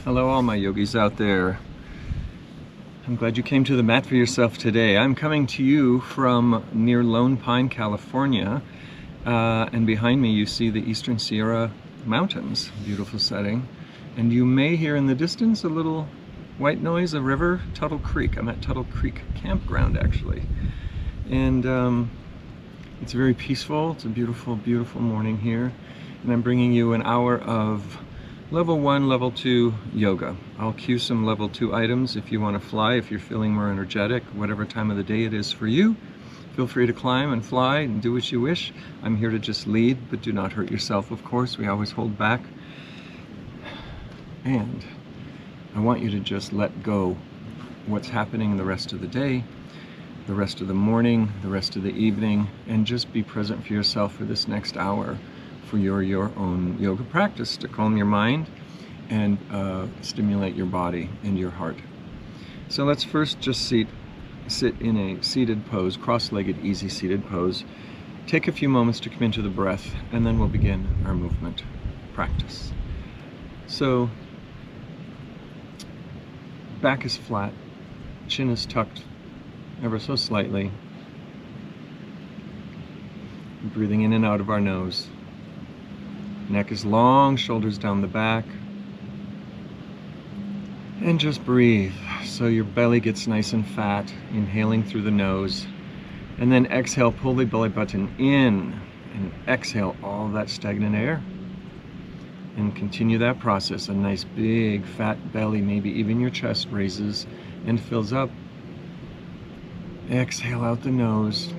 Hello all my yogis out there. I'm glad you came to the mat for yourself today. I'm coming to you from near Lone Pine, California, and behind me you see the Eastern Sierra Mountains, beautiful setting, and you may hear in the distance a little white noise, a river, Tuttle Creek. I'm at Tuttle Creek campground actually, and it's very peaceful. It's a beautiful, beautiful morning here, and I'm bringing you an hour of Level 1, Level 2 yoga. I'll cue some Level 2 items if you want to fly, if you're feeling more energetic, whatever time of the day it is for you. Feel free to climb and fly and do what you wish. I'm here to just lead, but do not hurt yourself, of course. We always hold back. And I want you to just let go what's happening the rest of the day, the rest of the morning, the rest of the evening, and just be present for yourself for this next hour, for your own yoga practice to calm your mind and stimulate your body and your heart. So let's first just sit in a seated pose, cross-legged, easy seated pose. Take a few moments to come into the breath, and then we'll begin our movement practice. So back is flat, chin is tucked ever so slightly. Breathing in and out of our nose. Neck is long, shoulders down the back. And just breathe so your belly gets nice and fat, inhaling through the nose. And then exhale, pull the belly button in and exhale all that stagnant air. And continue that process. A nice big fat belly, maybe even your chest raises and fills up. Exhale out the nose.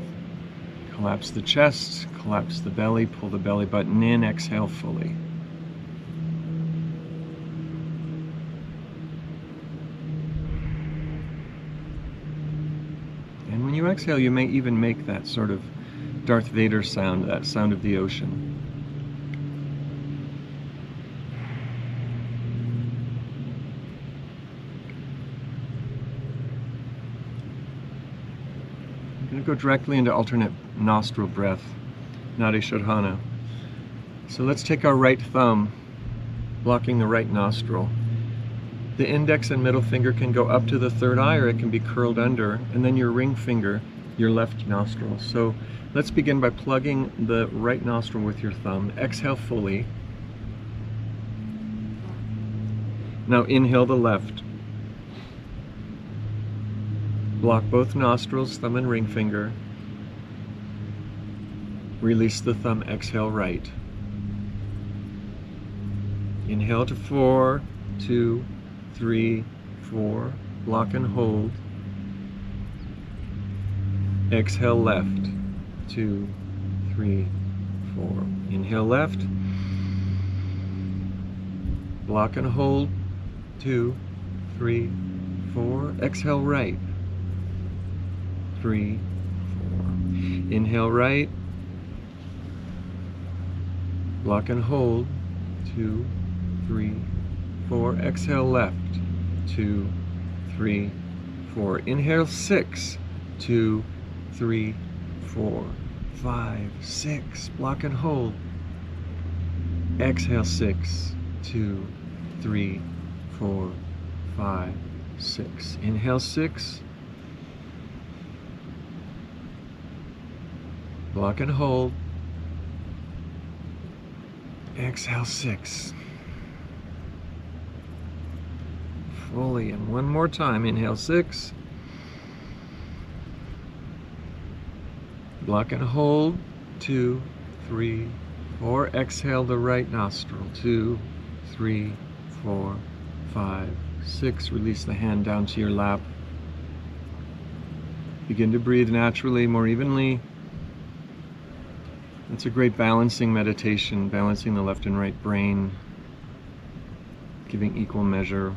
Collapse the chest, collapse the belly, pull the belly button in, exhale fully. And when you exhale, you may even make that sort of Darth Vader sound, that sound of the ocean. I'm going to go directly into alternate nostril breath, Nadi Shodhana. So let's take our right thumb, blocking the right nostril. The index and middle finger can go up to the third eye, or it can be curled under, and then your ring finger, your left nostril. So let's begin by plugging the right nostril with your thumb. Exhale fully. Now inhale the left. Block both nostrils, thumb and ring finger. Release the thumb, exhale right. Inhale to 4, 2, 3, 4. Block and hold. Exhale left. 2, 3, 4. Inhale left. Block and hold. 2, 3, 4. Exhale right. 3, 4. Inhale right. Block and hold. 2, 3, 4. Exhale left. 2, 3, 4. Inhale 6. 2, 3, 4, 5, 6. Block and hold. Exhale 6. 2, 3, 4, 5, 6. Inhale 6. Block and hold. Exhale 6. Fully, and one more time. Inhale 6. Block and hold. 2, 3, 4. Exhale the right nostril. 2, 3, 4, 5, 6. Release the hand down to your lap. Begin to breathe naturally, more evenly. It's a great balancing meditation, balancing the left and right brain, giving equal measure.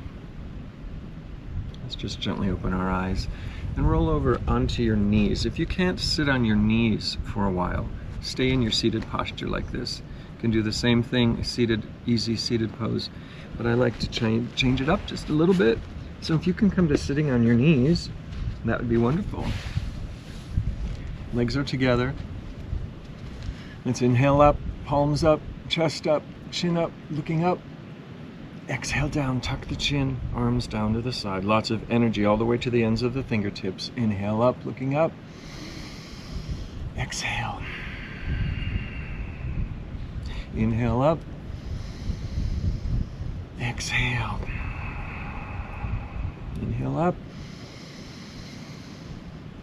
Let's just gently open our eyes and roll over onto your knees. If you can't sit on your knees for a while, stay in your seated posture like this. You can do the same thing, seated, easy seated pose, but I like to change it up just a little bit. So if you can come to sitting on your knees, that would be wonderful. Legs are together. Let's inhale up, palms up, chest up, chin up, looking up. Exhale down, tuck the chin, arms down to the side. Lots of energy all the way to the ends of the fingertips. Inhale up, looking up. Exhale. Inhale up. Exhale. Inhale up.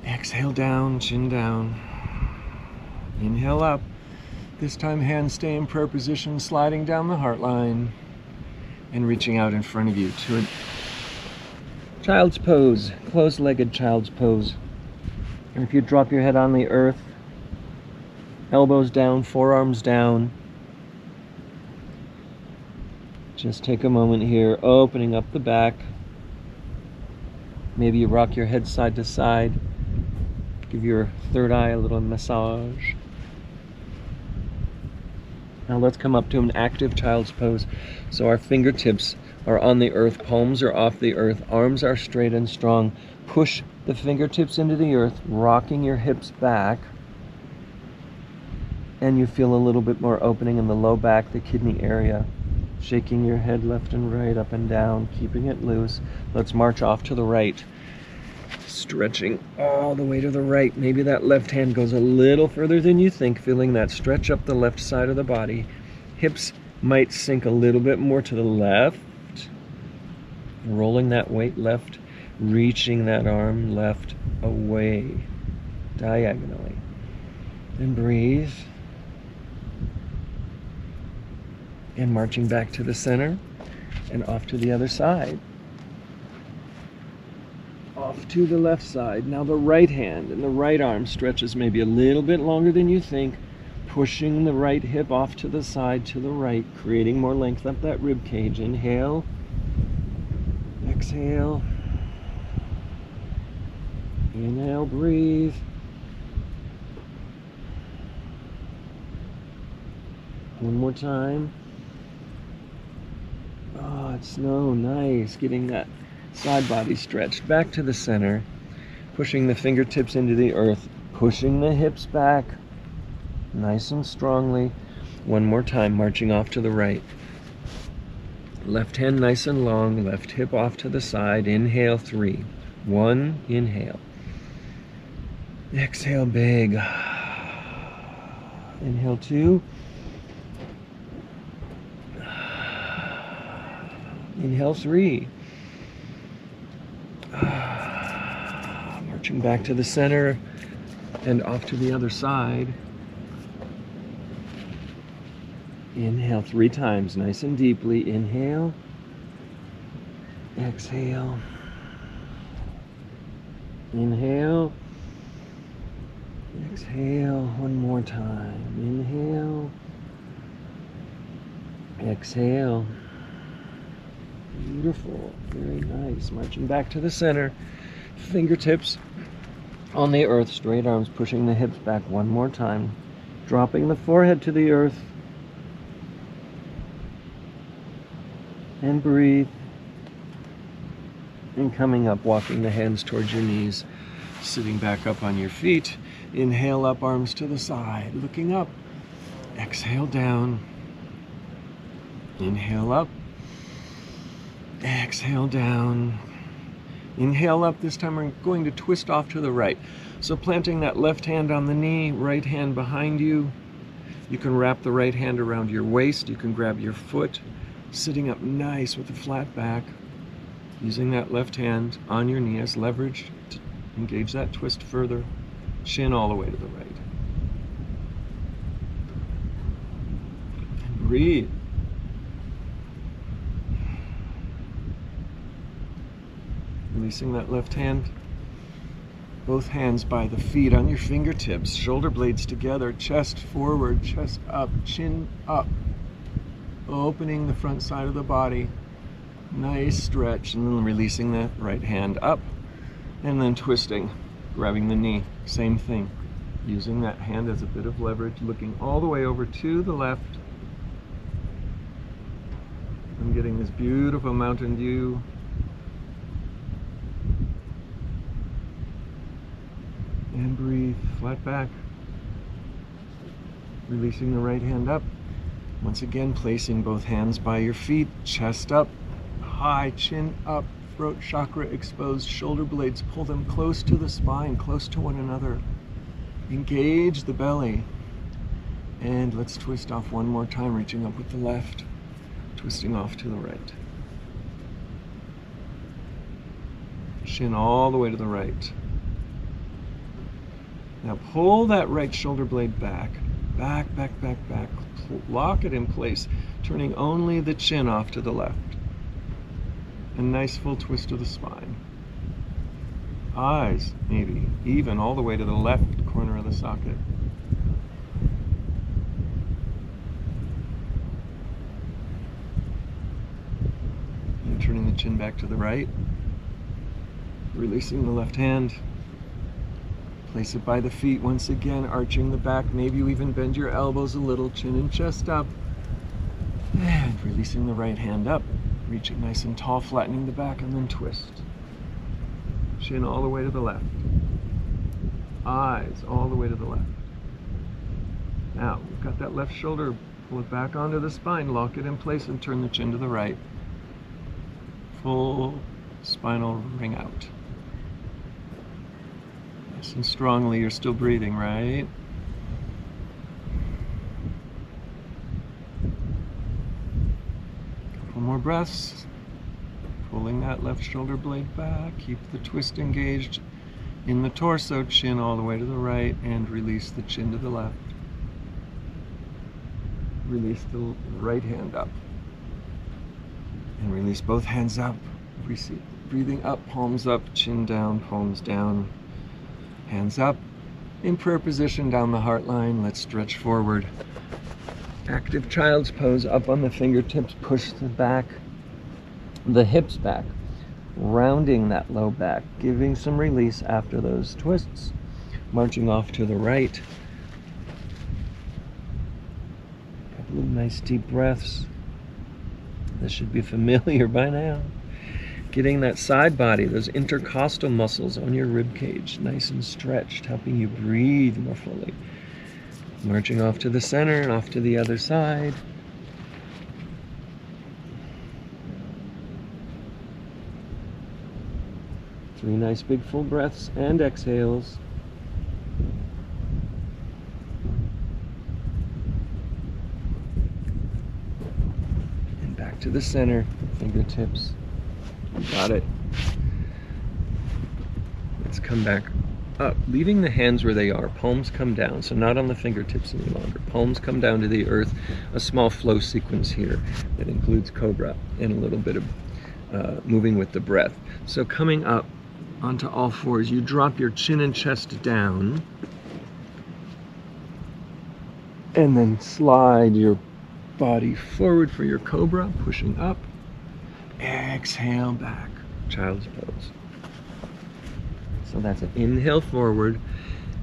Exhale down, chin down. Inhale up. This time hands stay in prayer position, sliding down the heart line and reaching out in front of you to a child's pose, closed-legged child's pose. And if you drop your head on the earth, elbows down, forearms down, just take a moment here, opening up the back. Maybe you rock your head side to side. Give your third eye a little massage. Now let's come up to an active child's pose. So our fingertips are on the earth, palms are off the earth, arms are straight and strong. Push the fingertips into the earth, rocking your hips back. And you feel a little bit more opening in the low back, the kidney area. Shaking your head left and right, up and down, keeping it loose. Let's march off to the right. Stretching all the way to the right. Maybe that left hand goes a little further than you think, feeling that stretch up the left side of the body. Hips might sink a little bit more to the left. Rolling that weight left, reaching that arm left away, diagonally. And breathe. And marching back to the center and off to the other side. Off to the left side. Now the right hand and the right arm stretches maybe a little bit longer than you think, pushing the right hip off to the side to the right, creating more length up that rib cage. Inhale. Exhale. Inhale, breathe. One more time. Oh, it's so nice getting that side body stretched back to the center, pushing the fingertips into the earth, pushing the hips back nice and strongly. One more time, marching off to the right. Left hand nice and long, left hip off to the side. Inhale, 3. 1, inhale. Exhale, big. Inhale, 2. Inhale, 3. Marching back to the center and off to the other side. Inhale 3 times, nice and deeply. Inhale. Exhale. Inhale. Exhale. One more time. Inhale. Exhale. Beautiful. Very nice. Marching back to the center. Fingertips on the earth. Straight arms pushing the hips back one more time. Dropping the forehead to the earth. And breathe. And coming up, walking the hands towards your knees. Sitting back up on your feet. Inhale up, arms to the side. Looking up. Exhale down. Inhale up. Exhale down. Inhale up. This time we're going to twist off to the right. So planting that left hand on the knee, right hand behind you. You can wrap the right hand around your waist. You can grab your foot. Sitting up nice with a flat back. Using that left hand on your knee as leverage to engage that twist further. Chin all the way to the right. And breathe. Releasing that left hand. Both hands by the feet on your fingertips. Shoulder blades together. Chest forward, chest up, chin up. Opening the front side of the body. Nice stretch. And then releasing that right hand up. And then twisting. Grabbing the knee. Same thing. Using that hand as a bit of leverage. Looking all the way over to the left. I'm getting this beautiful mountain view. And breathe, flat back. Releasing the right hand up. Once again, placing both hands by your feet, chest up, high, chin up, throat chakra exposed, shoulder blades, pull them close to the spine, close to one another. Engage the belly. And let's twist off one more time, reaching up with the left, twisting off to the right. Shin all the way to the right. Now pull that right shoulder blade back, back, back, back, back. Lock it in place, turning only the chin off to the left. A nice full twist of the spine. Eyes, maybe, even all the way to the left corner of the socket. And turning the chin back to the right. Releasing the left hand. Place it by the feet once again, arching the back. Maybe you even bend your elbows a little, chin and chest up. And releasing the right hand up. Reaching nice and tall, flattening the back, and then twist. Chin all the way to the left. Eyes all the way to the left. Now, we've got that left shoulder. Pull it back onto the spine, lock it in place, and turn the chin to the right. Full spinal ring out. Nice and strongly, you're still breathing, right? Couple more breaths. Pulling that left shoulder blade back. Keep the twist engaged in the torso, chin all the way to the right, and release the chin to the left. Release the right hand up. And release both hands up. Breathing up, palms up, chin down, palms down. Hands up. In prayer position down the heart line. Let's stretch forward. Active child's pose, up on the fingertips, push the hips back, rounding that low back, giving some release after those twists. Marching off to the right. A couple of nice deep breaths. This should be familiar by now. Getting that side body, those intercostal muscles on your rib cage, nice and stretched, helping you breathe more fully. Marching off to the center and off to the other side. Three nice big full breaths and exhales. And back to the center, fingertips. You got it. Let's come back up, leaving the hands where they are. Palms come down, so not on the fingertips any longer. Palms come down to the earth. A small flow sequence here that includes cobra and a little bit of moving with the breath. So coming up onto all fours, you drop your chin and chest down, and then slide your body forward for your cobra, pushing up. Exhale back, child's pose. So that's an inhale forward,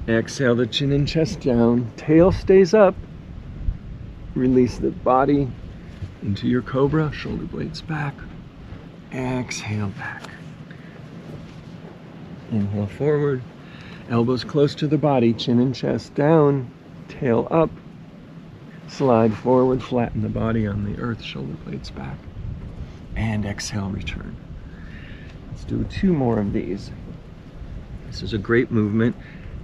exhale the chin and chest down, tail stays up, release the body into your cobra, shoulder blades back, exhale back. Inhale forward, elbows close to the body, chin and chest down, tail up, slide forward, flatten the body on the earth, shoulder blades back. And exhale, return. Let's do 2 more of these. This is a great movement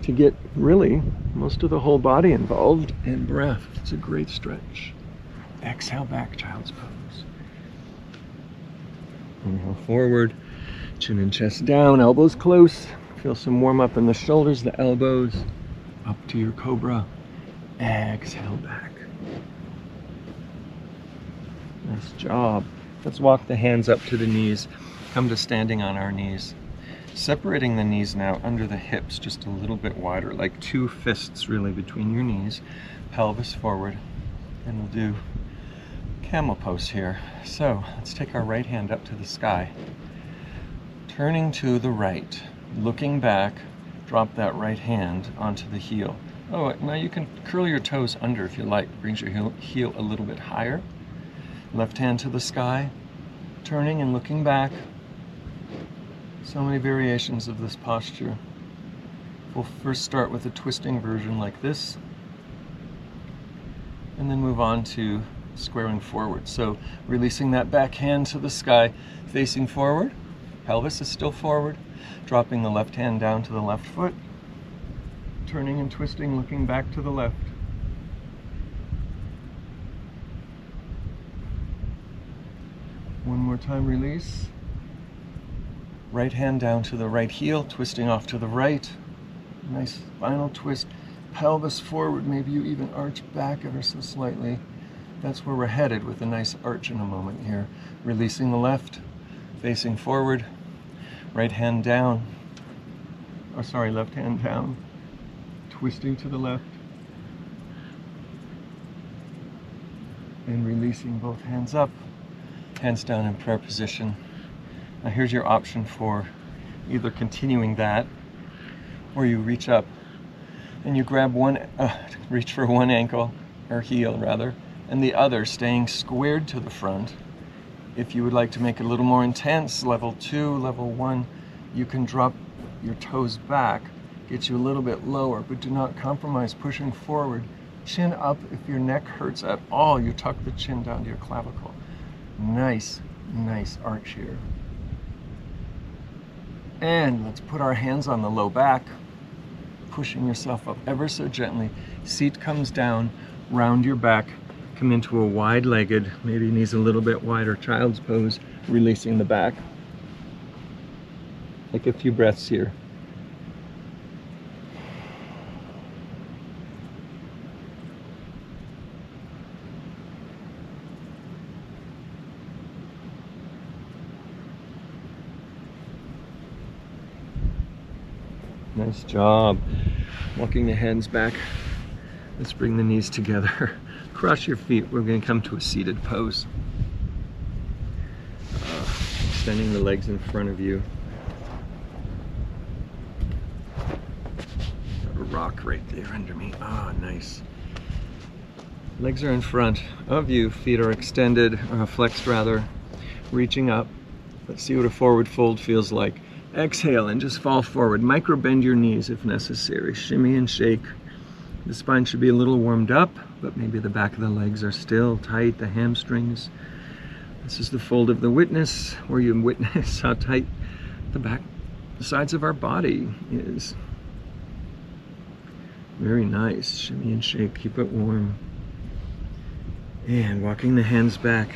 to get really most of the whole body involved, and breath. It's a great stretch. Exhale back, child's pose. Inhale forward, chin and chest down, elbows close. Feel some warm up in the shoulders, the elbows, up to your cobra. Exhale back. Nice job. Let's walk the hands up to the knees. Come to standing on our knees. Separating the knees now under the hips just a little bit wider, like 2 fists really between your knees. Pelvis forward. And we'll do camel pose here. So let's take our right hand up to the sky. Turning to the right, looking back, drop that right hand onto the heel. Oh, now you can curl your toes under if you like. Brings your heel a little bit higher. Left hand to the sky, turning and looking back. So many variations of this posture. We'll first start with a twisting version like this, and then move on to squaring forward. So releasing that back hand to the sky, facing forward, pelvis is still forward, dropping the left hand down to the left foot, turning and twisting, looking back to the left. One more time, release. Right hand down to the right heel, twisting off to the right. Nice final twist. Pelvis forward, maybe you even arch back ever so slightly. That's where we're headed with a nice arch in a moment here. Releasing the left, facing forward. Right hand down. Oh, sorry, left hand down. Twisting to the left. And releasing both hands up. Hands down in prayer position. Now here's your option for either continuing that, or you reach up and you grab reach for one ankle, or heel rather, and the other staying squared to the front. If you would like to make it a little more intense, level 2, level 1, you can drop your toes back, get you a little bit lower, but do not compromise pushing forward. Chin up. If your neck hurts at all, you tuck the chin down to your clavicle. Nice, nice arch here. And let's put our hands on the low back, pushing yourself up ever so gently. Seat comes down, round your back, come into a wide-legged, maybe knees a little bit wider, child's pose, releasing the back. Take a few breaths here. Nice job. Walking the hands back. Let's bring the knees together. Cross your feet. We're going to come to a seated pose. Extending the legs in front of you. Got a rock right there under me. Ah, nice. Legs are in front of you. Feet are extended, flexed rather. Reaching up. Let's see what a forward fold feels like. Exhale and just fall forward. Micro bend your knees if necessary. Shimmy and shake. The spine should be a little warmed up, but maybe the back of the legs are still tight, the hamstrings. This is the fold of the witness, where you witness how tight the sides of our body is. Very nice. Shimmy and shake. Keep it warm. And walking the hands back.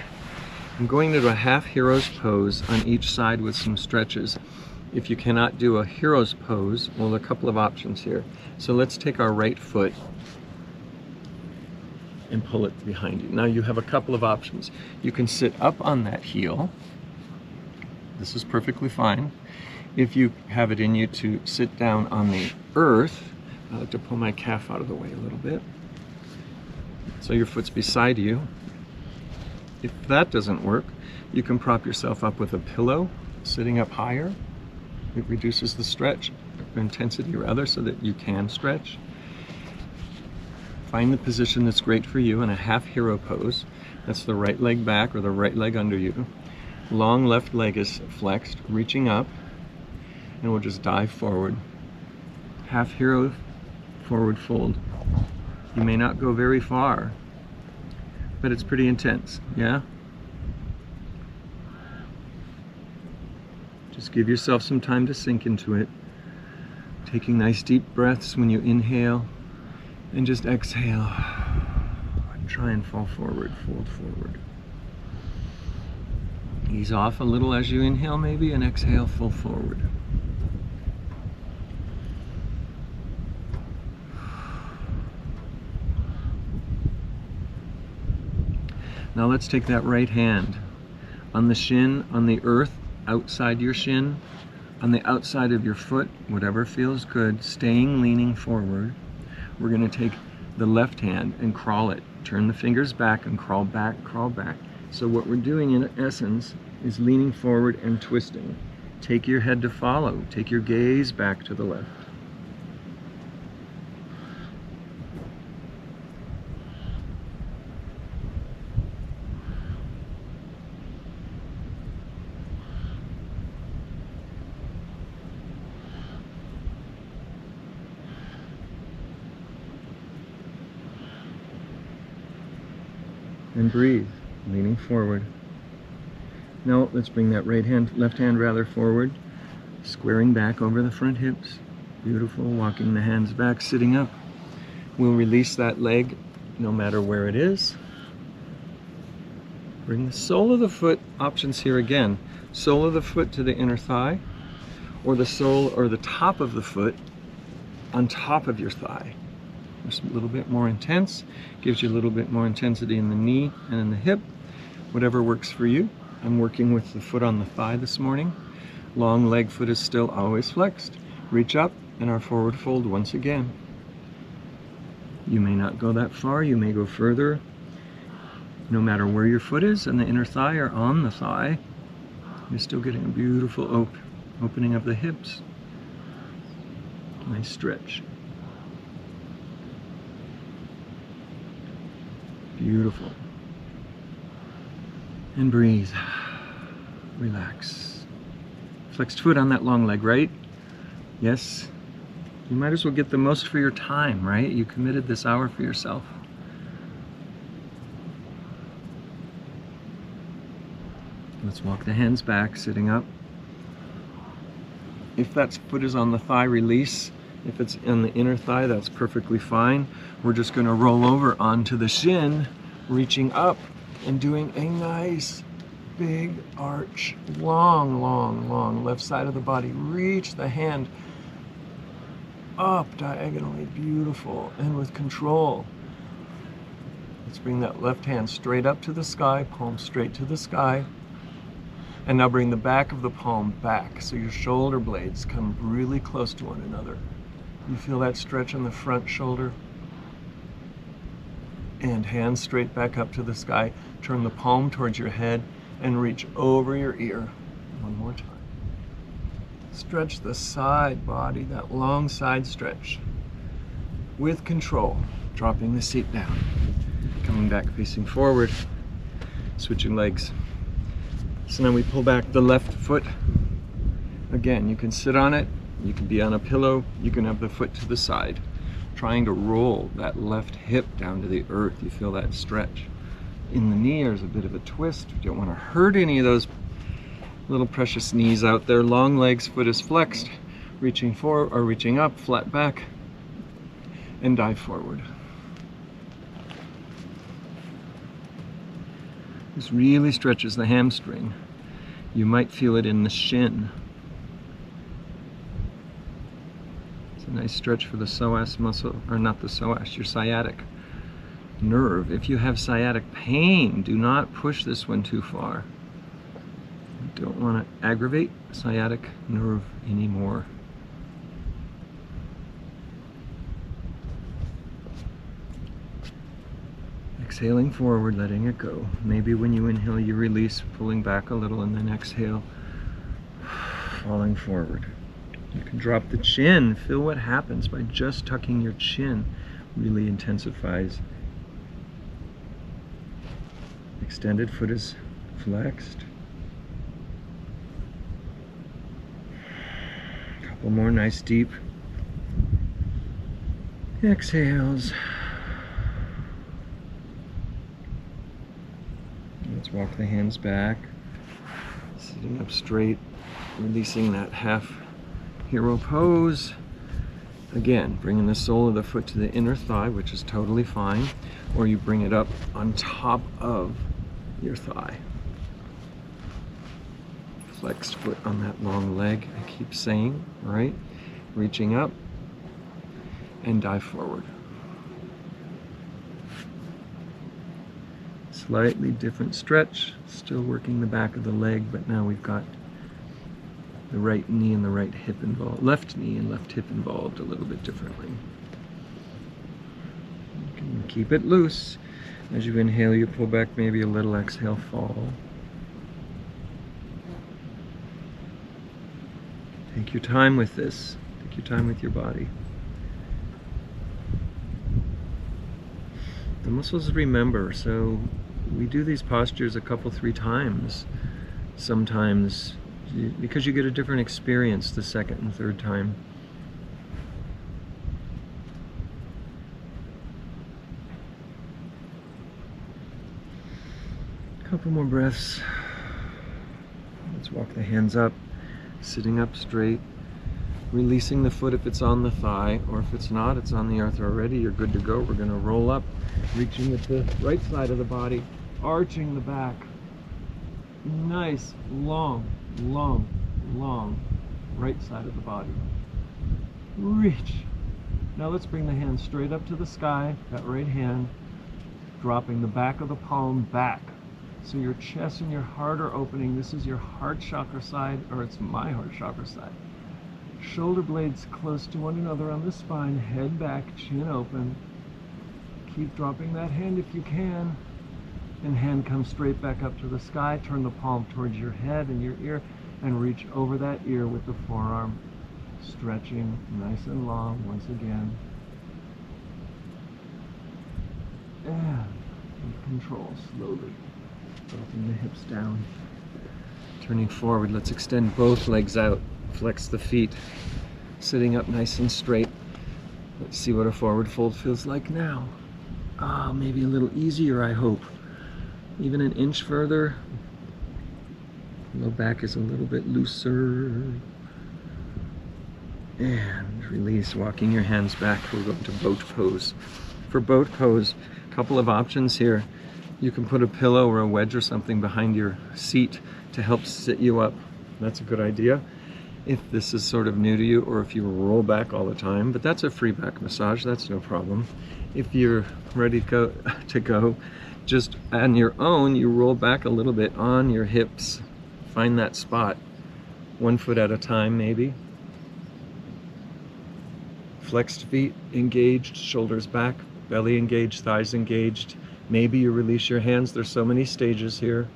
I'm going to do a half hero's pose on each side with some stretches. If you cannot do a hero's pose, well, a couple of options here. So let's take our right foot and pull it behind you. Now you have a couple of options. You can sit up on that heel. This is perfectly fine. If you have it in you to sit down on the earth, I like to pull my calf out of the way a little bit. So your foot's beside you. If that doesn't work, you can prop yourself up with a pillow, sitting up higher. It reduces the stretch, intensity rather, so that you can stretch. Find the position that's great for you in a half hero pose. That's the right leg back or the right leg under you. Long left leg is flexed, reaching up, and we'll just dive forward. Half hero forward fold. You may not go very far, but it's pretty intense, yeah? Just give yourself some time to sink into it. Taking nice deep breaths when you inhale, and just exhale. And try and fall forward, fold forward. Ease off a little as you inhale maybe, and exhale, full forward. Now let's take that right hand on the shin, on the earth, outside your shin, on the outside of your foot, whatever feels good, staying leaning forward. We're going to take the left hand and crawl it. Turn the fingers back and crawl back, crawl back. So what we're doing in essence is leaning forward and twisting. Take your head to follow. Take your gaze back to the left. And breathe, leaning forward. Now let's bring that left hand rather forward, squaring back over the front hips. Beautiful, walking the hands back, sitting up. We'll release that leg no matter where it is. Bring the sole of the foot, options here again. Sole of the foot to the inner thigh, or the sole or the top of the foot on top of your thigh. Just a little bit more intense, gives you a little bit more intensity in the knee and in the hip, whatever works for you. I'm working with the foot on the thigh this morning. Long leg foot is still always flexed. Reach up and our forward fold once again. You may not go that far, you may go further. No matter where your foot is, on the inner thigh or on the thigh, you're still getting a beautiful opening of the hips. Nice stretch. Beautiful. And breathe. Relax. Flexed foot on that long leg, right? Yes. You might as well get the most for your time, right? You committed this hour for yourself. Let's walk the hands back, sitting up. If that foot is on the thigh, release. If it's in the inner thigh, that's perfectly fine. We're just going to roll over onto the shin, reaching up and doing a nice big arch. Long, long, long. Left side of the body. Reach the hand up diagonally. Beautiful. And with control. Let's bring that left hand straight up to the sky, palm straight to the sky. And now bring the back of the palm back so your shoulder blades come really close to one another. You feel that stretch in the front shoulder? And hands straight back up to the sky. Turn the palm towards your head and reach over your ear. One more time. Stretch the side body, that long side stretch. With control, dropping the seat down. Coming back facing forward, switching legs. So now we pull back the left foot. Again, you can sit on it, you can be on a pillow, you can have the foot to the side. Trying to roll that left hip down to the earth. You feel that stretch. In the knee, there's a bit of a twist. You don't want to hurt any of those little precious knees out there. Long legs, foot is flexed. Reaching forward or reaching up, flat back, and dive forward. This really stretches the hamstring. You might feel it in the shin. It's a nice stretch for the psoas muscle, or not the psoas, your sciatic nerve. If you have sciatic pain, do not push this one too far. You don't want to aggravate sciatic nerve anymore. Exhaling forward, letting it go. Maybe when you inhale, you release, pulling back a little, and then exhale, falling forward. You can drop the chin. Feel what happens by just tucking your chin. Really intensifies. Extended foot is flexed. Couple more nice deep exhales. Let's walk the hands back, sitting up straight, releasing that half hero pose. Again, bringing the sole of the foot to the inner thigh, which is totally fine, or you bring it up on top of your thigh. Flexed foot on that long leg, I keep saying, right? Reaching up and dive forward. Slightly different stretch, still working the back of the leg, but now we've got the right knee and the right hip involved, left knee and left hip involved a little bit differently. You can keep it loose. As you inhale, you pull back, maybe a little, exhale, fall. Take your time with this. Take your time with your body. The muscles remember, so we do these postures a couple, 3 times sometimes, because you get a different experience the second and third time. Couple more breaths. Let's walk the hands up, sitting up straight, releasing the foot if it's on the thigh, or if it's not, it's on the earth already, you're good to go. We're going to roll up, reaching with the right side of the body, arching the back. Nice, long, long, long right side of the body. Reach. Now let's bring the hand straight up to the sky, that right hand, dropping the back of the palm back. So your chest and your heart are opening. This is your heart chakra side, or it's my heart chakra side. Shoulder blades close to one another on the spine, head back, chin open. Keep dropping that hand if you can. And hand comes straight back up to the sky. Turn the palm towards your head and your ear, and reach over that ear with the forearm. Stretching nice and long once again. And with control, slowly dropping the hips down. Turning forward, let's extend both legs out. Flex the feet. Sitting up nice and straight. Let's see what a forward fold feels like now. Maybe a little easier, I hope. Even an inch further. Low back is a little bit looser. And release, walking your hands back. We'll go into boat pose. For boat pose, a couple of options here. You can put a pillow or a wedge or something behind your seat to help sit you up. That's a good idea if this is sort of new to you, or if you roll back all the time. But that's a free back massage, that's no problem. If you're ready to go, just on your own, you roll back a little bit on your hips. Find that spot, 1 foot at a time maybe. Flexed feet engaged, shoulders back, belly engaged, thighs engaged. Maybe you release your hands. There's so many stages here.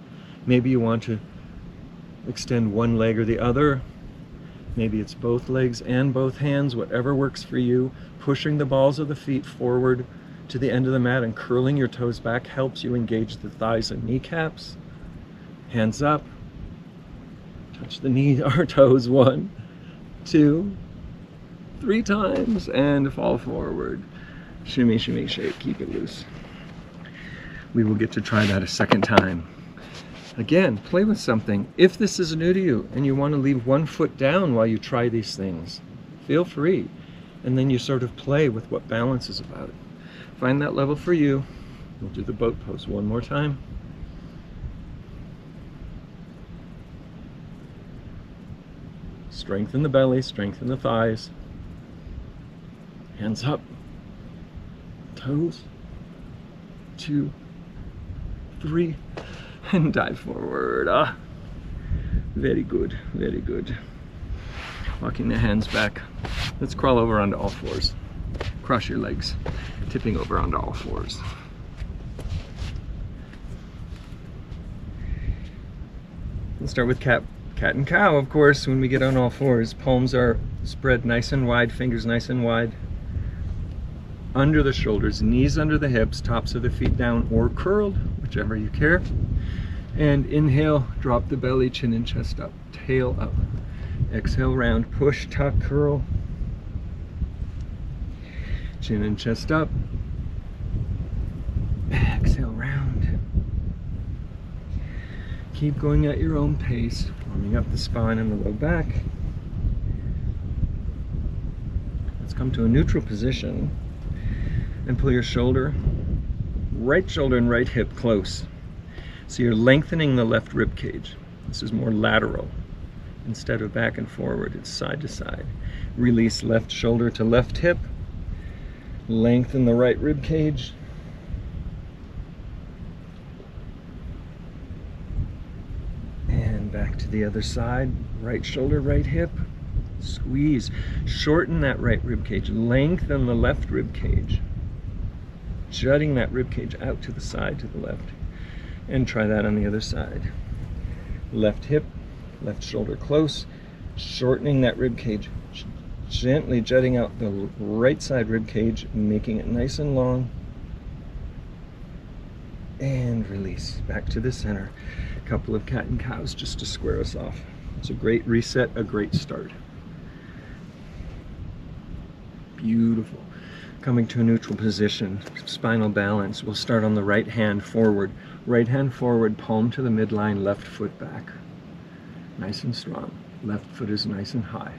Maybe you want to extend one leg or the other. Maybe it's both legs and both hands, whatever works for you. Pushing the balls of the feet forward to the end of the mat and curling your toes back helps you engage the thighs and kneecaps. Hands up. Touch the knee or toes 1, 2, 3 times and fall forward. Shimmy, shimmy, shake. Keep it loose. We will get to try that a second time. Again, play with something. If this is new to you and you want to leave 1 foot down while you try these things, feel free. And then you sort of play with what balance is about. Find that level for you. We'll do the boat pose one more time. Strengthen the belly, strengthen the thighs. Hands up. Toes. 2, 3, and dive forward. Very good, very good. Walking the hands back. Let's crawl over onto all fours. Cross your legs, tipping over onto all fours. We'll start with cat and cow, of course, when we get on all fours. Palms are spread nice and wide, fingers nice and wide. Under the shoulders, knees under the hips, tops of the feet down or curled, whichever you care. And inhale, drop the belly, chin and chest up, tail up. Exhale, round, push, tuck, curl. Chin and chest up. Exhale, round. Keep going at your own pace, warming up the spine and the low back. Let's come to a neutral position. And pull your right shoulder and right hip close. So you're lengthening the left rib cage. This is more lateral. Instead of back and forward, it's side to side. Release left shoulder to left hip. Lengthen the right rib cage. And back to the other side. Right shoulder, right hip. Squeeze. Shorten that right rib cage. Lengthen the left rib cage. Jutting that rib cage out to the side, to the left. And try that on the other side. Left hip, left shoulder close, shortening that rib cage, gently jutting out the right side rib cage, making it nice and long. And release back to the center. A couple of cat and cows just to square us off. It's a great reset, a great start. Beautiful. Coming to a neutral position, spinal balance. We'll start on the right hand forward, Right hand forward, palm to the midline, left foot back. Nice and strong. Left foot is nice and high.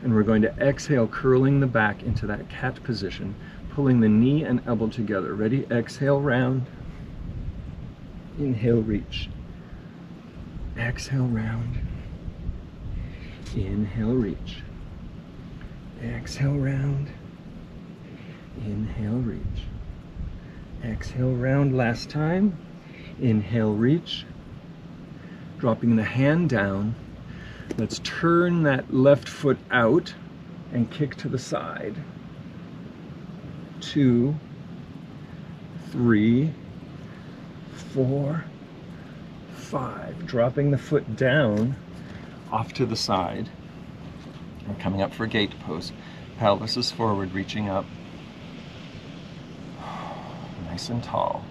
And we're going to exhale, curling the back into that cat position, pulling the knee and elbow together. Ready? Exhale, round. Inhale, reach. Exhale, round. Inhale, reach. Exhale, round. Inhale, reach. Exhale, round. Last time. Inhale, reach. Dropping the hand down. Let's turn that left foot out and kick to the side. 2, 3, 4, 5. Dropping the foot down off to the side. We're coming up for gate pose. Pelvis is forward, reaching up. Nice and tall.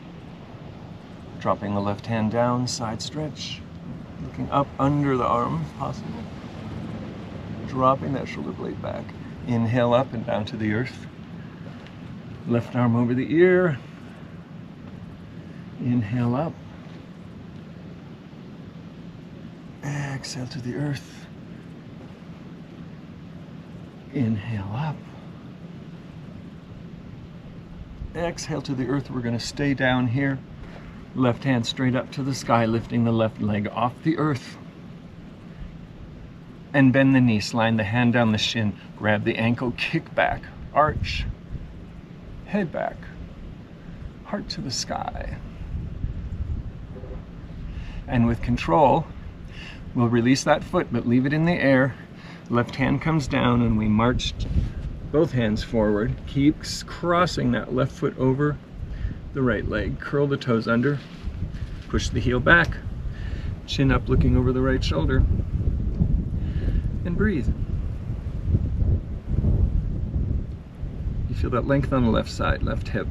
Dropping the left hand down, side stretch. Looking up under the arm, if possible. Dropping that shoulder blade back. Inhale up and down to the earth. Left arm over the ear. Inhale up. Exhale to the earth. Inhale up. Exhale to the earth. We're going to stay down here. Left hand straight up to the sky, lifting the left leg off the earth. And bend the knee, slide the hand down the shin, grab the ankle, kick back, arch, head back, heart to the sky. And with control, we'll release that foot, but leave it in the air. Left hand comes down and we march both hands forward. Keep crossing that left foot over the right leg. Curl the toes under. Push the heel back. Chin up, looking over the right shoulder. And breathe. You feel that length on the left side, left hip.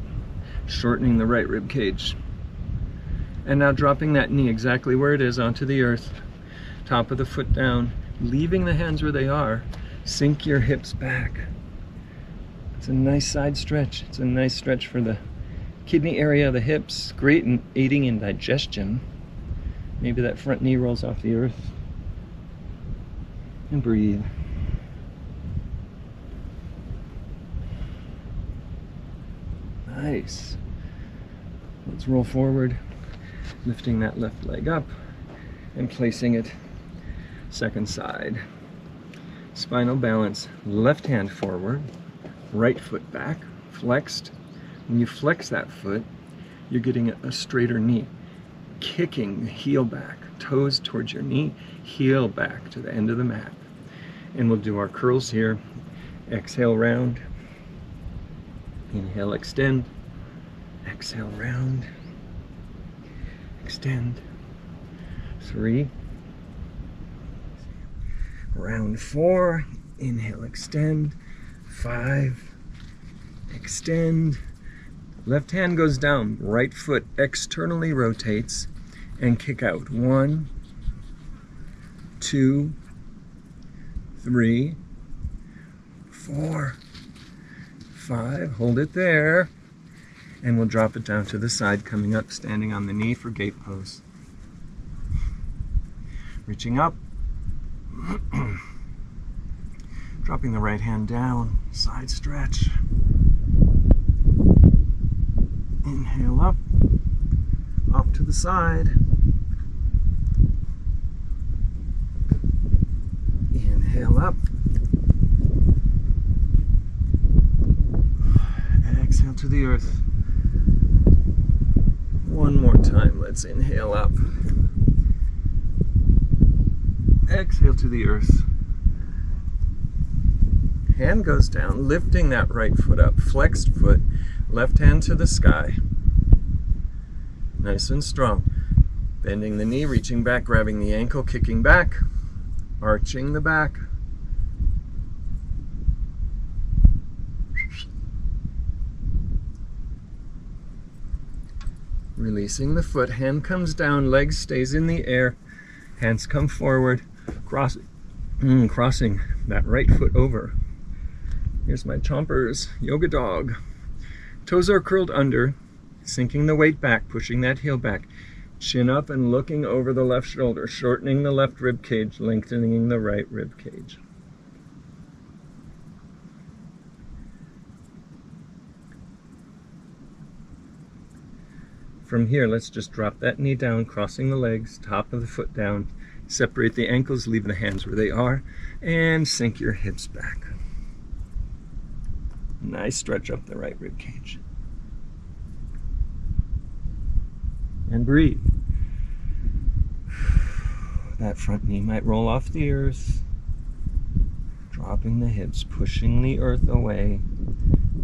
Shortening the right rib cage. And now dropping that knee exactly where it is onto the earth. Top of the foot down. Leaving the hands where they are. Sink your hips back. It's a nice side stretch. It's a nice stretch for the kidney area of the hips. Great in aiding in digestion. Maybe that front knee rolls off the earth. And breathe. Nice. Let's roll forward, lifting that left leg up and placing it second side. Spinal balance, left hand forward, right foot back, flexed. When you flex that foot, you're getting a straighter knee. Kicking the heel back, toes towards your knee, heel back to the end of the mat. And we'll do our curls here. Exhale, round. Inhale, extend. Exhale, round. Extend. 3. Round 4. Inhale, extend. 5. Extend. Left hand goes down. Right foot externally rotates and kick out. 1, 2, 3, 4, 5. Hold it there. And we'll drop it down to the side, coming up, standing on the knee for gate pose. Reaching up. Dropping the right hand down, side stretch. Inhale up, off to the side. Inhale up. Exhale to the earth. One more time, let's inhale up. Exhale to the earth. Hand goes down, lifting that right foot up, flexed foot, left hand to the sky. Nice and strong. Bending the knee, reaching back, grabbing the ankle, kicking back, arching the back. Releasing the foot, hand comes down, leg stays in the air, hands come forward, crossing that right foot over. Here's my chompers, yoga dog. Toes are curled under, sinking the weight back, pushing that heel back. Chin up and looking over the left shoulder, shortening the left rib cage, lengthening the right rib cage. From here, let's just drop that knee down, crossing the legs, top of the foot down, separate the ankles, leave the hands where they are, and sink your hips back. Nice stretch up the right rib cage. And breathe. That front knee might roll off the earth. Dropping the hips, pushing the earth away,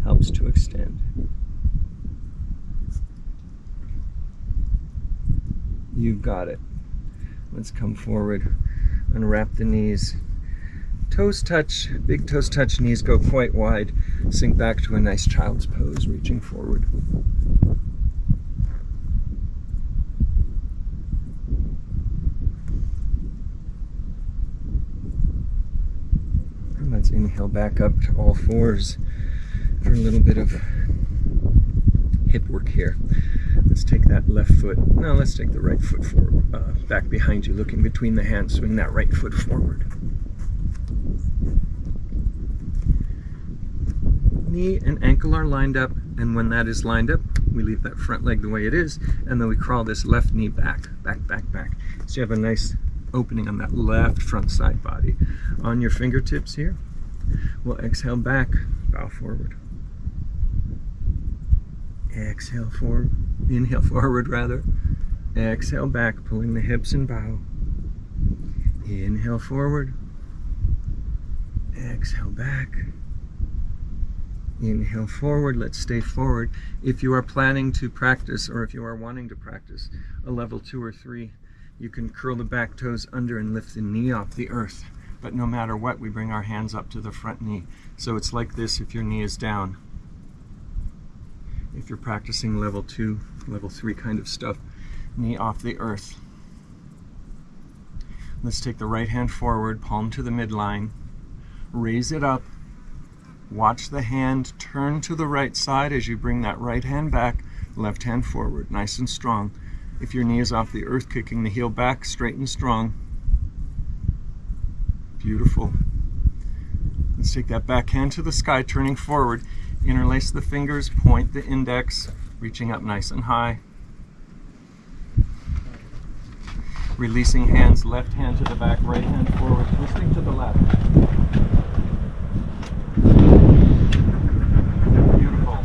helps to extend. You've got it. Let's come forward, unwrap the knees. Toes touch, big toes touch, knees go quite wide. Sink back to a nice child's pose, reaching forward. And let's inhale back up to all fours for a little bit of hip work here. Let's take that left foot. No, let's take the right foot forward, back behind you, looking between the hands. Swing that right foot forward. Knee and ankle are lined up, and when that is lined up, we leave that front leg the way it is, and then we crawl this left knee back, back, back, back. So you have a nice opening on that left front side body. On your fingertips here, we'll exhale back, bow forward. Exhale forward, inhale forward rather. Exhale back, pulling the hips and bow. Inhale forward. Exhale back. Inhale forward, let's stay forward. If you are planning to practice, or if you are wanting to practice a level 2 or 3, you can curl the back toes under and lift the knee off the earth. But no matter what, we bring our hands up to the front knee. So it's like this if your knee is down. If you're practicing level 2, level 3 kind of stuff, knee off the earth. Let's take the right hand forward, palm to the midline, raise it up, watch the hand turn to the right side as you bring that right hand back, left hand forward, nice and strong. If your knee is off the earth, kicking the heel back, straight and strong. Beautiful. Let's take that back hand to the sky, turning forward. Interlace the fingers, point the index, reaching up nice and high. Releasing hands, left hand to the back, right hand forward, twisting to the left. Beautiful.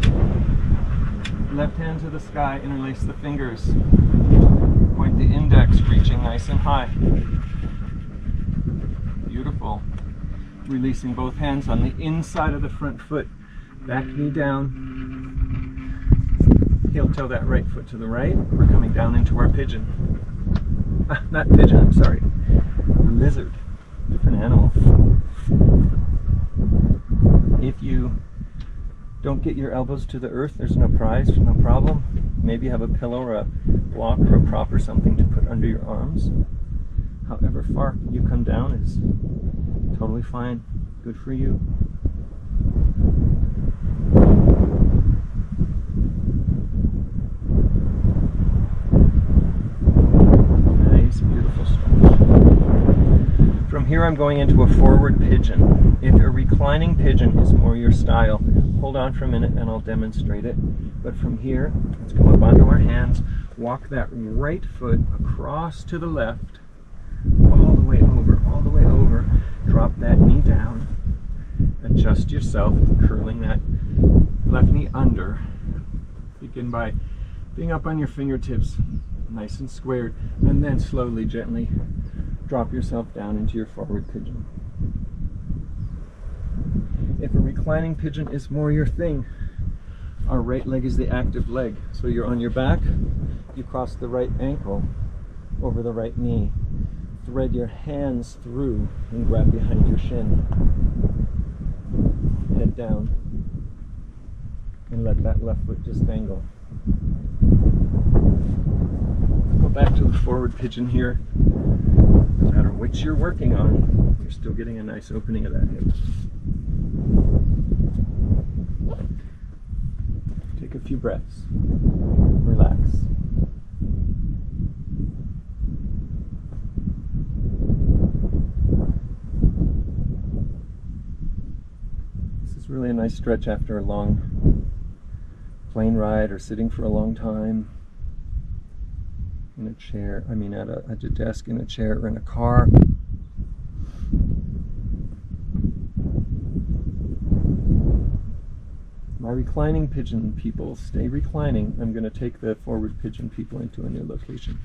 Left hand to the sky, interlace the fingers. Point the index, reaching nice and high. Beautiful. Releasing both hands on the inside of the front foot. Back knee down, heel toe that right foot to the right. We're coming down into our pigeon. Not pigeon, I'm sorry. Lizard, different animal. If you don't get your elbows to the earth, there's no prize, no problem. Maybe you have a pillow or a block or a prop or something to put under your arms. However far you come down is totally fine. Good for you. Nice, beautiful stretch. From here I'm going into a forward pigeon. If a reclining pigeon is more your style, hold on for a minute and I'll demonstrate it. But from here, let's come up onto our hands, walk that right foot across to the left, all the way over, drop that knee down, adjust yourself, curling that left knee under. Begin by being up on your fingertips, nice and squared, and then slowly, gently drop yourself down into your forward pigeon. If a reclining pigeon is more your thing, our right leg is the active leg. So you're on your back, you cross the right ankle over the right knee, thread your hands through and grab behind your shin. Head down and let that left foot just dangle. Go back to the forward pigeon here. No matter which you're working on, you're still getting a nice opening of that hip. Take a few breaths. relax. This is really a nice stretch after a long plane ride or sitting for a long time in a chair, at a desk, in a chair, or in a car. My reclining pigeon people, stay reclining. I'm going to take the forward pigeon people into a new location,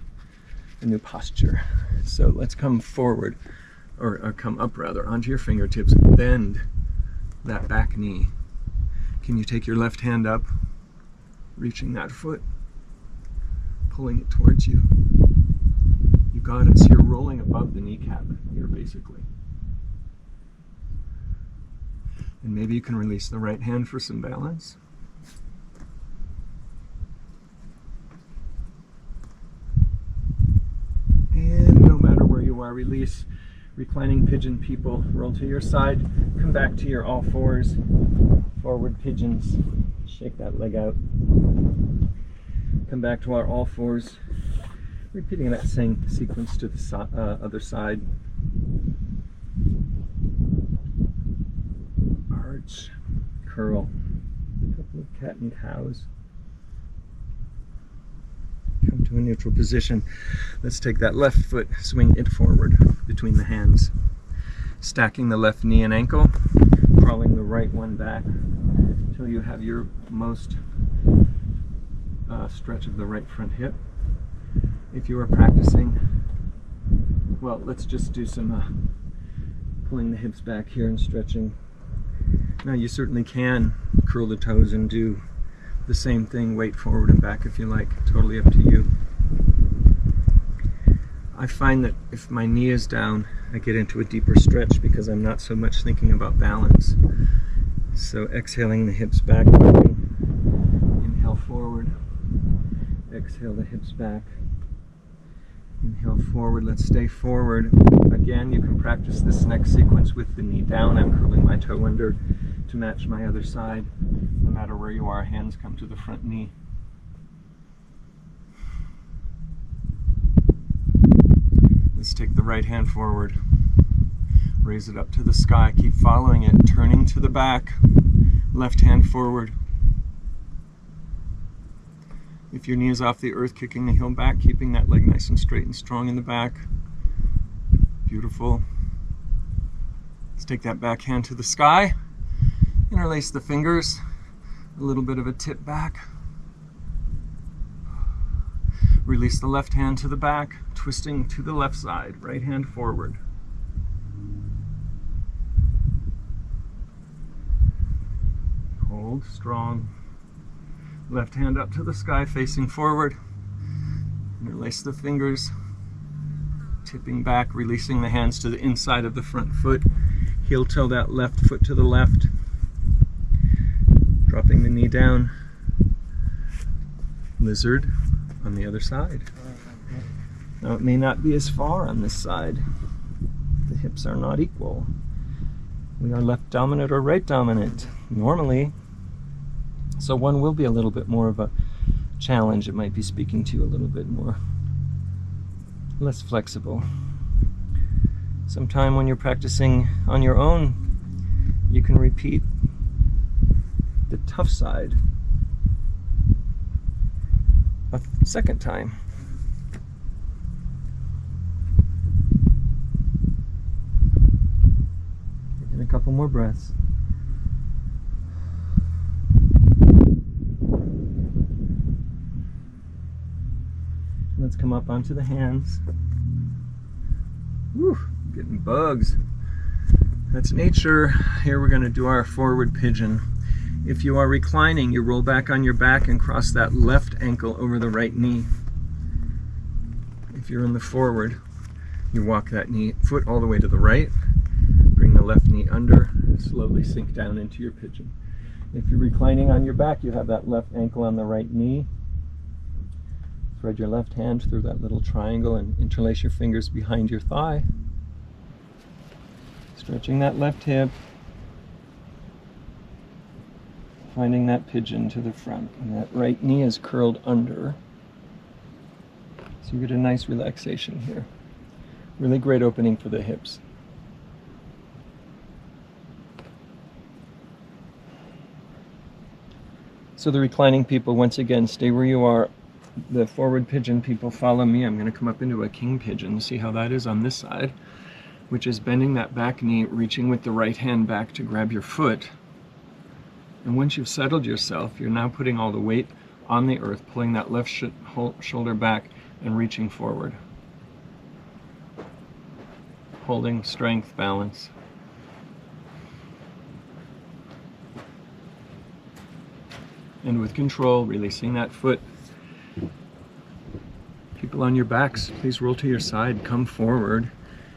a new posture. So let's come forward, or come up rather, onto your fingertips. Bend that back knee. Can you take your left hand up, reaching that foot, pulling it towards you? You got it. So you're rolling above the kneecap here, basically. And maybe you can release the right hand for some balance. And no matter where you are, release. Reclining pigeon people, roll to your side, come back to your all fours, forward pigeons, shake that leg out. Come back to our all fours, repeating that same sequence to the other side. Arch, curl, a couple of cat and cows. Come to a neutral position. Let's take that left foot, swing it forward between the hands. Stacking the left knee and ankle, crawling the right one back until you have your most stretch of the right front hip. If you are practicing, well, let's just do some pulling the hips back here and stretching. Now you certainly can curl the toes and do the same thing, weight forward and back if you like, totally up to you. I find that if my knee is down, I get into a deeper stretch because I'm not so much thinking about balance. So exhaling the hips back, inhale forward, exhale the hips back, inhale forward. Let's stay forward. Again, you can practice this next sequence with the knee down. I'm curling my toe under to match my other side. No matter where you are, hands come to the front knee. Let's take the right hand forward, raise it up to the sky, keep following it, turning to the back, left hand forward. If your knee is off the earth, kicking the heel back, keeping that leg nice and straight and strong in the back. Beautiful. Let's take that back hand to the sky, interlace the fingers, a little bit of a tip back. Release the left hand to the back, twisting to the left side, right hand forward. Hold strong. Left hand up to the sky, facing forward. Interlace the fingers, tipping back, releasing the hands to the inside of the front foot. Heel toe that left foot to the left. Dropping the knee down. Lizard on the other side. Now it may not be as far on this side. The hips are not equal. We are left dominant or right dominant normally. So one will be a little bit more of a challenge. It might be speaking to you a little bit more, less flexible. Sometime when you're practicing on your own, you can repeat the tough side a second time. Taking a couple more breaths. Let's come up onto the hands. Whew, getting bugs. That's nature. Here we're going to do our forward pigeon. If you are reclining, you roll back on your back and cross that left ankle over the right knee. If you're in the forward, you walk that foot all the way to the right, bring the left knee under, slowly sink down into your pigeon. If you're reclining on your back, you have that left ankle on the right knee. Thread your left hand through that little triangle and interlace your fingers behind your thigh. Stretching that left hip. Finding that pigeon to the front. And that right knee is curled under. So you get a nice relaxation here. Really great opening for the hips. So the reclining people, once again, stay where you are. The forward pigeon people, follow me. I'm going to come up into a king pigeon. See how that is on this side, which is bending that back knee, reaching with the right hand back to grab your foot. And once you've settled yourself, you're now putting all the weight on the earth, pulling that left shoulder back and reaching forward. Holding strength, balance. And with control, releasing that foot. People on your backs, please roll to your side, come forward,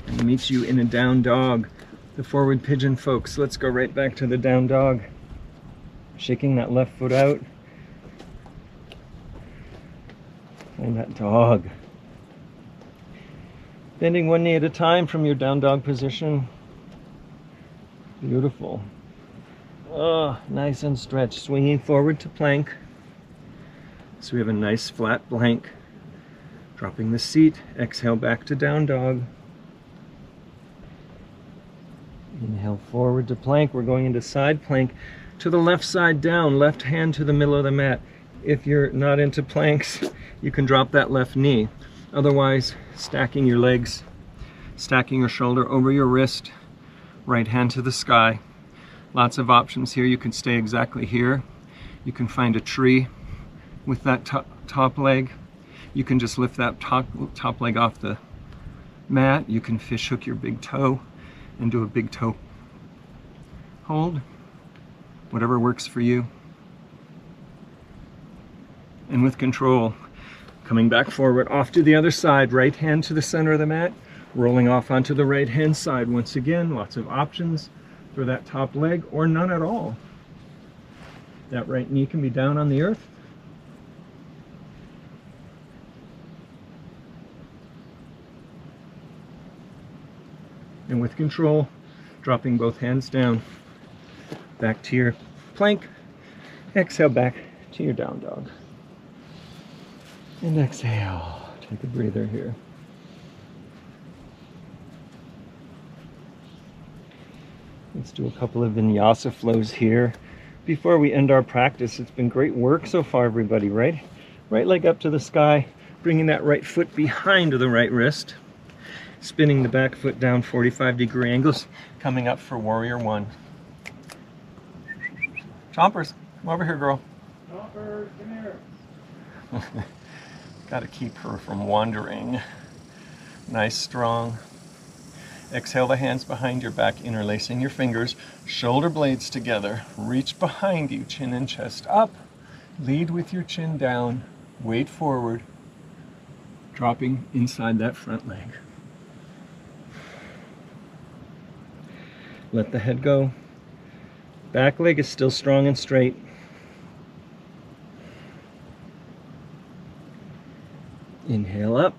and meet you in a down dog. The forward pigeon folks, let's go right back to the down dog. Shaking that left foot out. And that dog. Bending one knee at a time from your down dog position. Beautiful. Oh, nice and stretched. Swinging forward to plank. So we have a nice flat plank. Dropping the seat. Exhale back to down dog. Inhale forward to plank. We're going into side plank. To the left side down. Left hand to the middle of the mat. If you're not into planks, you can drop that left knee. Otherwise, stacking your legs, stacking your shoulder over your wrist, right hand to the sky. Lots of options here. You can stay exactly here. You can find a tree with that top leg. You can just lift that top leg off the mat. You can fish hook your big toe and do a big toe hold. Whatever works for you. And with control, coming back forward, off to the other side, right hand to the center of the mat, rolling off onto the right hand side. Once again, lots of options for that top leg, or none at all. That right knee can be down on the earth. And with control, dropping both hands down, back to your plank. Exhale back to your down dog. And exhale. Take a breather here. Let's do a couple of vinyasa flows here. Before we end our practice, it's been great work so far, everybody, right? Right leg up to the sky, bringing that right foot behind the right wrist. Spinning the back foot down 45-degree angles, coming up for warrior one. Chompers, come over here, girl. Chompers, come here. Got to keep her from wandering. Nice, strong. Exhale the hands behind your back, interlacing your fingers, shoulder blades together. Reach behind you, chin and chest up. Lead with your chin down, weight forward, dropping inside that front leg. Let the head go. Back leg is still strong and straight. Inhale up,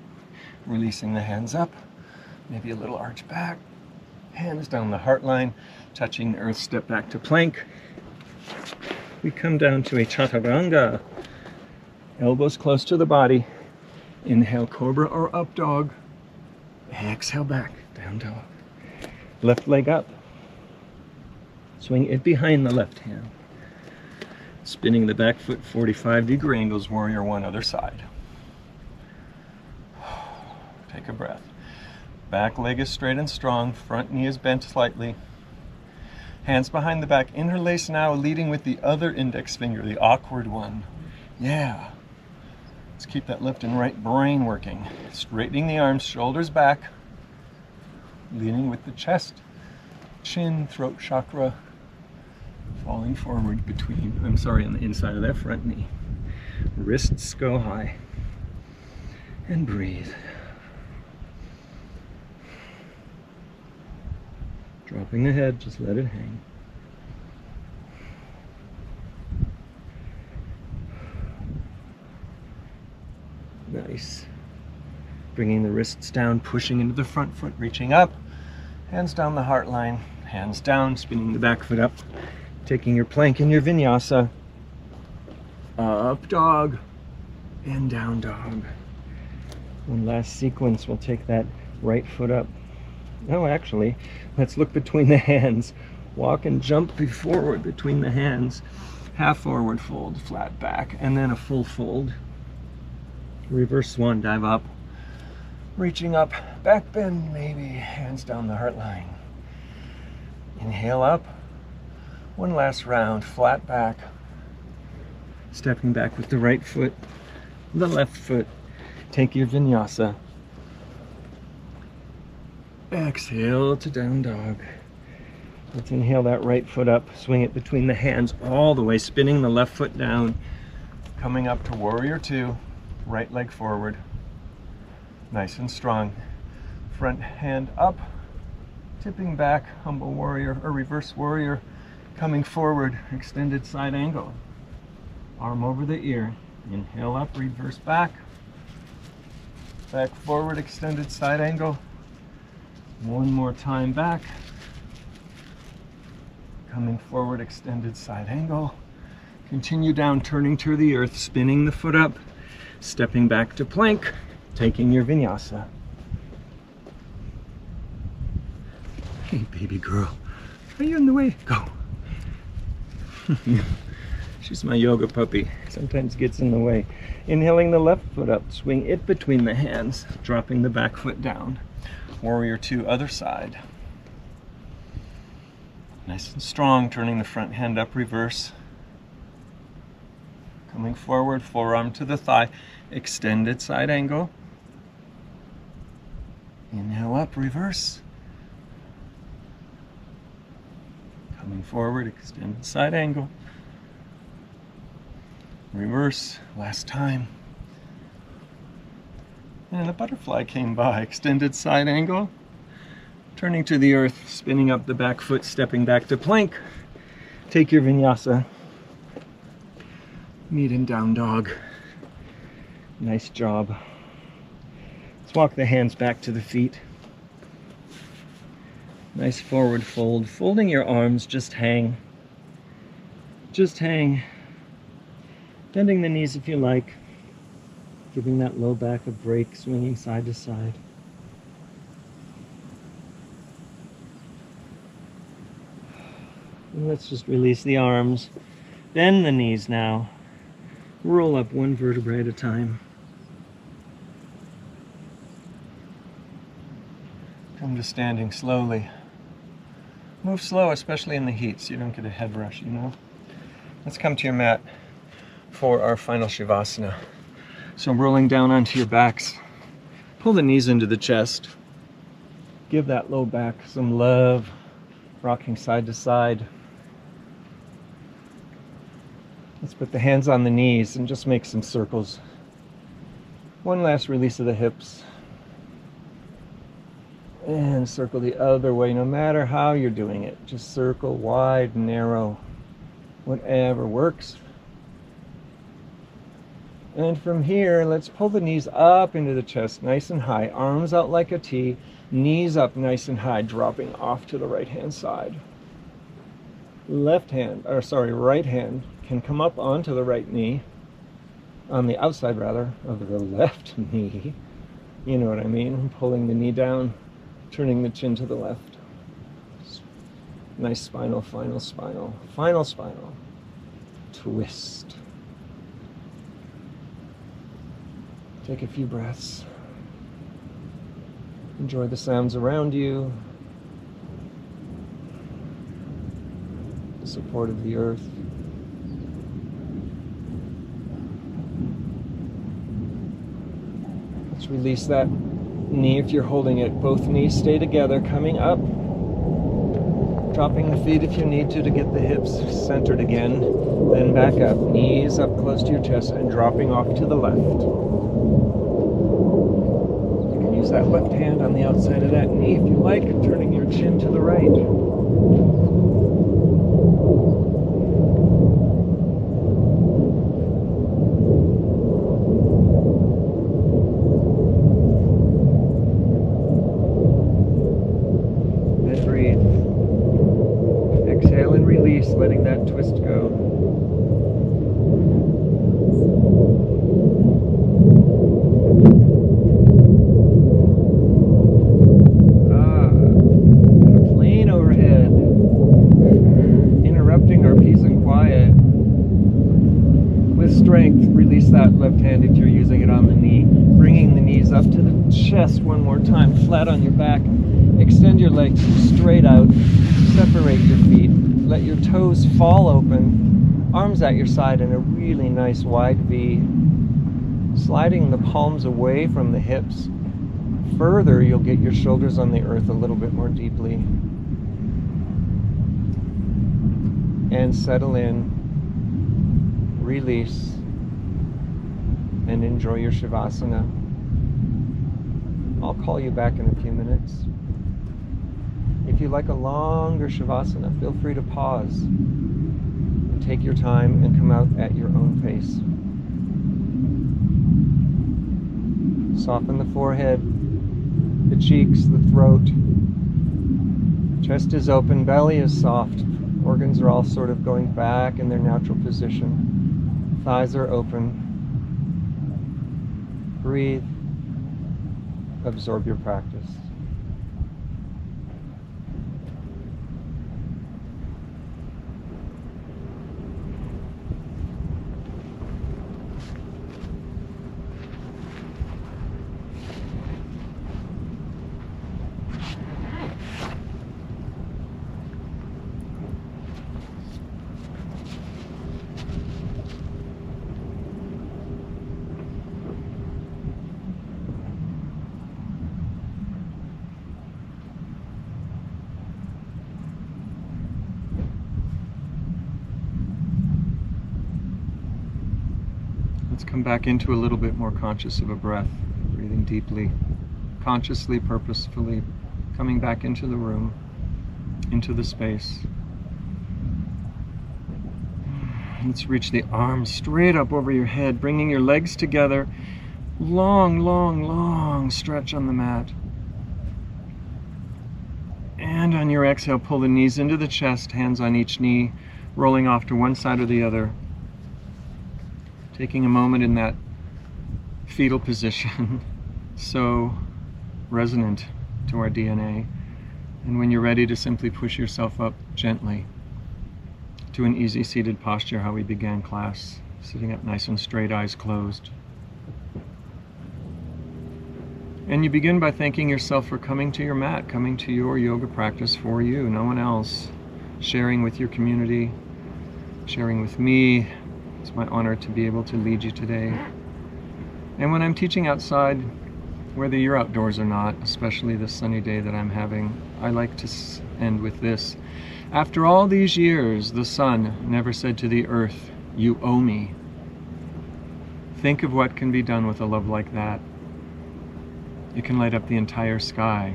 releasing the hands up, maybe a little arch back, hands down the heart line, touching the earth, step back to plank. We come down to a chaturanga, elbows close to the body. Inhale, cobra or up dog. Exhale back, down dog. Left leg up. Swing it behind the left hand. Spinning the back foot 45-degree angles, warrior one, other side. Take a breath. Back leg is straight and strong, front knee is bent slightly. Hands behind the back, interlace now, leading with the other index finger, the awkward one. Yeah. Let's keep that left and right brain working. Straightening the arms, shoulders back. Leaning with the chest, chin, throat chakra, falling forward between, on the inside of that front knee. Wrists go high. And breathe. Dropping the head, just let it hang. Nice. Bringing the wrists down, pushing into the front foot, reaching up. Hands down the heart line, hands down, spinning the back foot up. Taking your plank in your vinyasa. Up dog and down dog. One last sequence, we'll take that right foot up. No, actually, let's look between the hands. Walk and jump forward between the hands. Half forward fold, flat back, and then a full fold. Reverse swan dive up. Reaching up, back bend maybe, hands down the heart line. Inhale up. One last round, flat back. Stepping back with the right foot, the left foot. Take your vinyasa. Exhale to down dog. Let's inhale that right foot up, swing it between the hands all the way, spinning the left foot down, coming up to warrior two, right leg forward, nice and strong. Front hand up, tipping back, humble warrior or reverse warrior, coming forward, extended side angle. Arm over the ear, inhale up, reverse back, back forward, extended side angle. One more time back. Coming forward, extended side angle. Continue down, turning to the earth, spinning the foot up, stepping back to plank, taking your vinyasa. Hey, baby girl, are you in the way? Go. She's my yoga puppy. Sometimes gets in the way. Inhaling the left foot up, swing it between the hands, dropping the back foot down. Warrior two, other side. Nice and strong, turning the front hand up, reverse. Coming forward, forearm to the thigh, extended side angle. Inhale up, reverse. Coming forward, extended side angle. Reverse, last time. And a butterfly came by, extended side angle. Turning to the earth, spinning up the back foot, stepping back to plank. Take your vinyasa. Meet in down dog. Nice job. Let's walk the hands back to the feet. Nice forward fold. Folding your arms, just hang. Just hang. Bending the knees if you like. Giving that low back a break, swinging side to side. And let's just release the arms. Bend the knees now. Roll up one vertebrae at a time. Come to standing slowly. Move slow, especially in the heat, so you don't get a head rush, you know? Let's come to your mat for our final Shavasana. So rolling down onto your backs. Pull the knees into the chest. Give that low back some love. Rocking side to side. Let's put the hands on the knees and just make some circles. One last release of the hips. And circle the other way, no matter how you're doing it. Just circle wide, narrow, whatever works. And from here, let's pull the knees up into the chest, nice and high. Arms out like a T, knees up nice and high, dropping off to the right-hand side. Right hand can come up onto the right knee, on the outside rather, of the left knee. You know what I mean? Pulling the knee down, turning the chin to the left. Nice spinal, final spinal. Twist. Take a few breaths. Enjoy the sounds around you. The support of the earth. Let's release that knee if you're holding it. Both knees stay together, coming up. Dropping the feet if you need to get the hips centered again. Then back up, knees up close to your chest and dropping off to the left. Use that left hand on the outside of that knee if you like, turning your chin to the right. Then breathe. Exhale and release, letting that twist go. hand if you're using it on the knee. Bringing the knees up to the chest one more time, flat on your back. Extend your legs straight out. Separate your feet. Let your toes fall open. Arms at your side in a really nice wide V. Sliding the palms away from the hips. Further, you'll get your shoulders on the earth a little bit more deeply. And settle in. Release. And enjoy your Shavasana. I'll call you back in a few minutes. If you like a longer Shavasana, feel free to pause. And take your time and come out at your own pace. Soften the forehead, the cheeks, the throat. Chest is open, belly is soft. Organs are all sort of going back in their natural position. Thighs are open. Breathe. Absorb your practice. Let's come back into a little bit more conscious of a breath, breathing deeply, consciously, purposefully, coming back into the room, into the space. Let's reach the arms straight up over your head, bringing your legs together. Long, long, long stretch on the mat. And on your exhale, pull the knees into the chest, hands on each knee, rolling off to one side or the other. Taking a moment in that fetal position, so resonant to our DNA. And when you're ready to simply push yourself up gently to an easy seated posture, how we began class, sitting up nice and straight, eyes closed. And you begin by thanking yourself for coming to your mat, coming to your yoga practice for you, no one else, sharing with your community, sharing with me. It's my honor to be able to lead you today. And when I'm teaching outside, whether you're outdoors or not, especially this sunny day that I'm having, I like to end with this. After all these years, the sun never said to the earth, "You owe me." Think of what can be done with a love like that. It can light up the entire sky.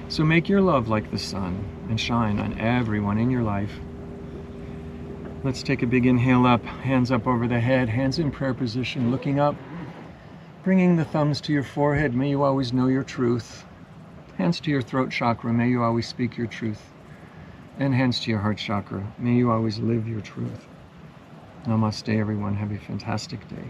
So make your love like the sun and shine on everyone in your life. Let's take a big inhale up, hands up over the head, hands in prayer position, looking up, bringing the thumbs to your forehead. May you always know your truth. Hands to your throat chakra. May you always speak your truth. And hands to your heart chakra. May you always live your truth. Namaste, everyone. Have a fantastic day.